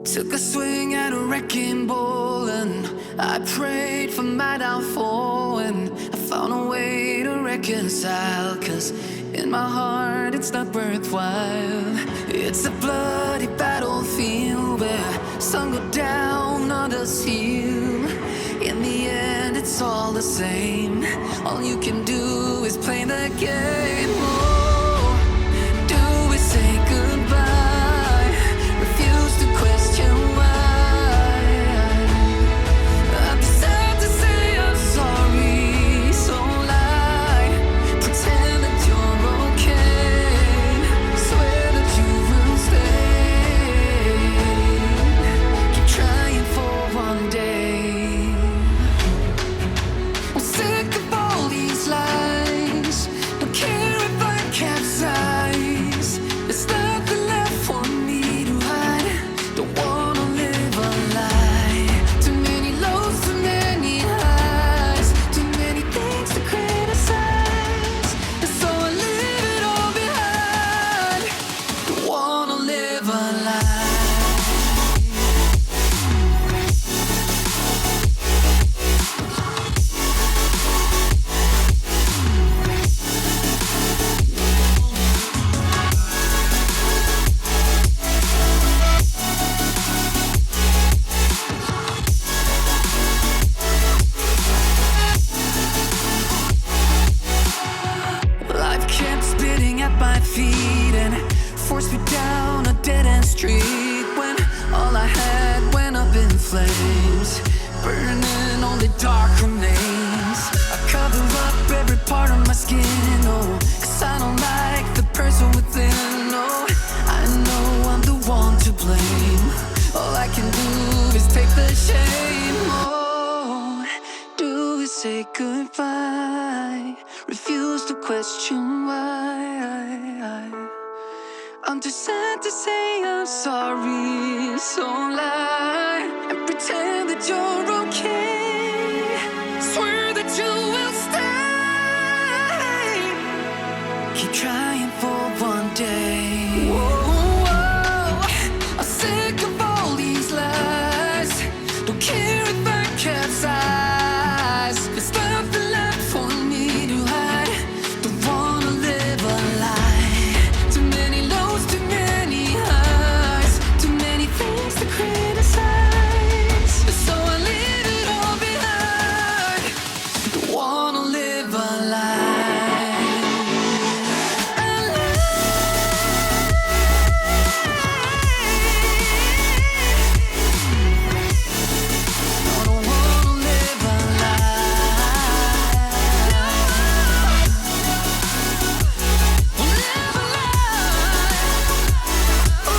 Took a swing at a wrecking ball and I prayed for my downfall, and I found a way to reconcile, 'cause in my heart it's not worthwhile. It's a bloody battlefield where some go down, others heal. In the end it's all the same. All you can do is play the game. Oh, do we say goodbye? Refuse to question why. I'm sad to say I'm sorry, so lie. Pretend that you're okay. Swear that you will stay. Keep trying for one day. I'm sick of all these lies. Don't care if I capsize. There's nothing left for me to hide. Don't wanna live a lie. Too many lows, too many highs. Too many things to criticize. And so I leave it all behind. Don't wanna live a lie. Life kept spitting at my feet and forced me down a dead-end street, when all I had went up in flames, burning only dark remains. I cover up every part of my skin, oh, 'cause I don't like the person within. Oh, I know I'm the one to blame. All I can do is take the shame. Oh, do we say goodbye? Refuse to question why. I'm too sad to say I'm sorry, so lie and pretend that you're okay. Swear that you will stay. Keep trying for one day. Whoa, I'm sick of all these lies. Don't care if I capsize. There's nothing left for me to hide. Don't wanna live a lie. Too many lows, too many highs. Too many things to criticize. So I leave it all behind. Don't wanna live a lie. A lie. I don't wanna live a lie. We'll live a lie. Ooh,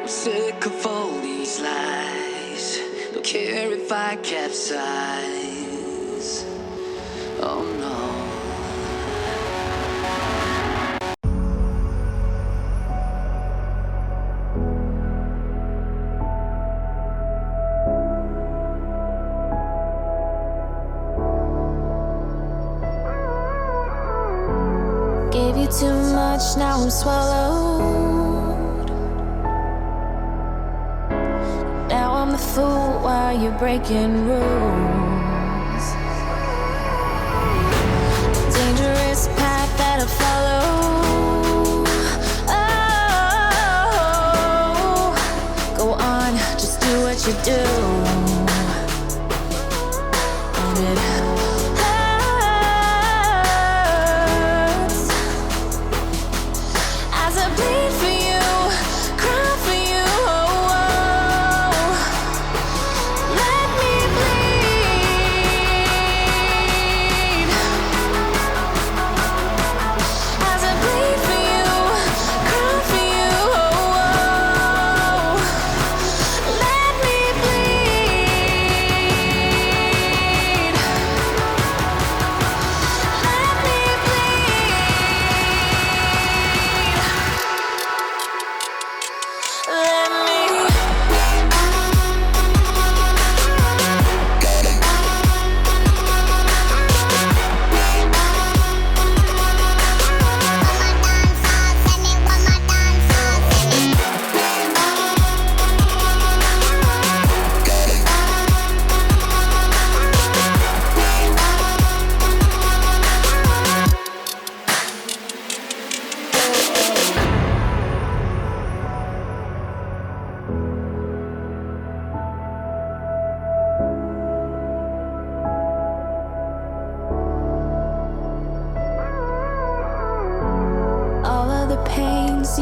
I'm sick of all these lies. Don't care if I capsize. Oh no. Gave you too much, now I'm swallowed. Now I'm the fool while you're breaking rules. Dangerous path that I follow. Oh, go on, just do what you do. And it hurts as I bleed for you, cry for you. Oh, let me bleed as I bleed for you, cry for you. Oh, let me bleed.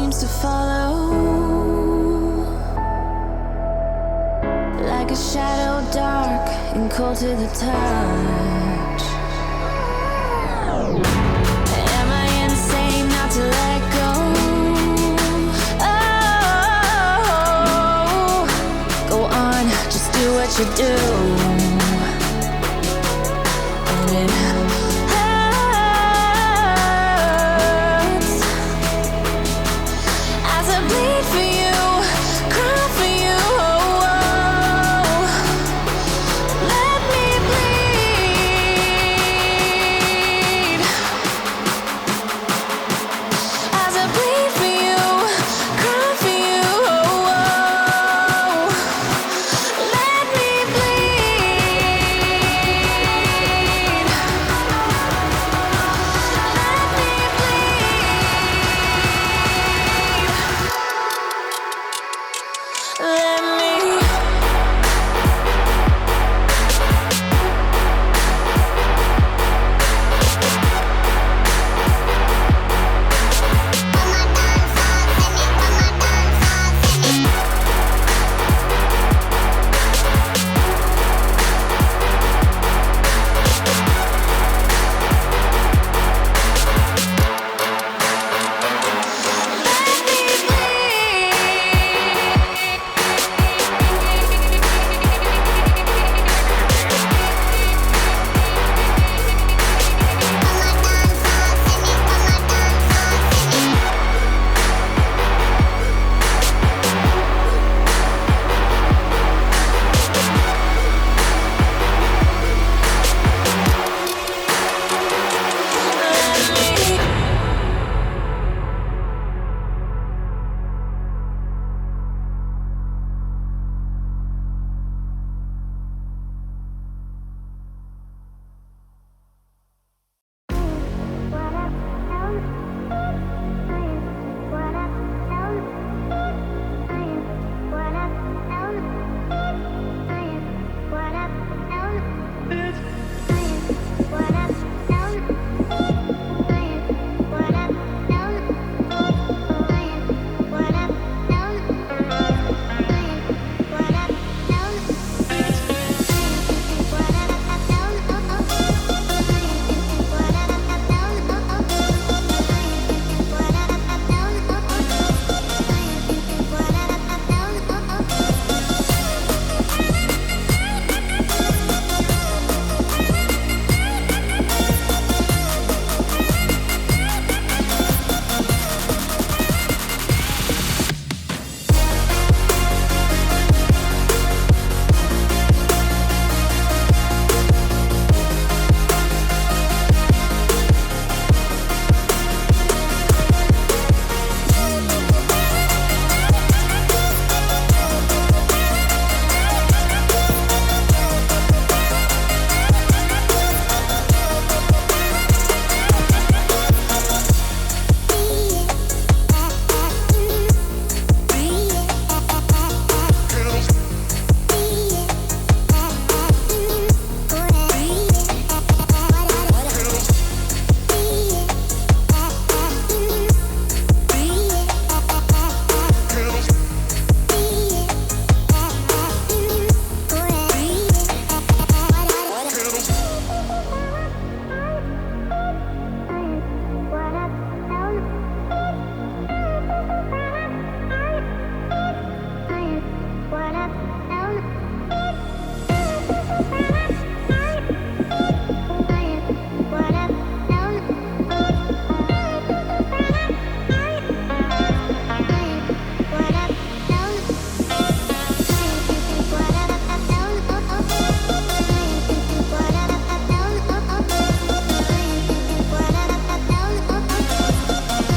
seems to follow, like a shadow, dark and cold to the touch. Am I insane not to let go? Oh, go on, just do what you do.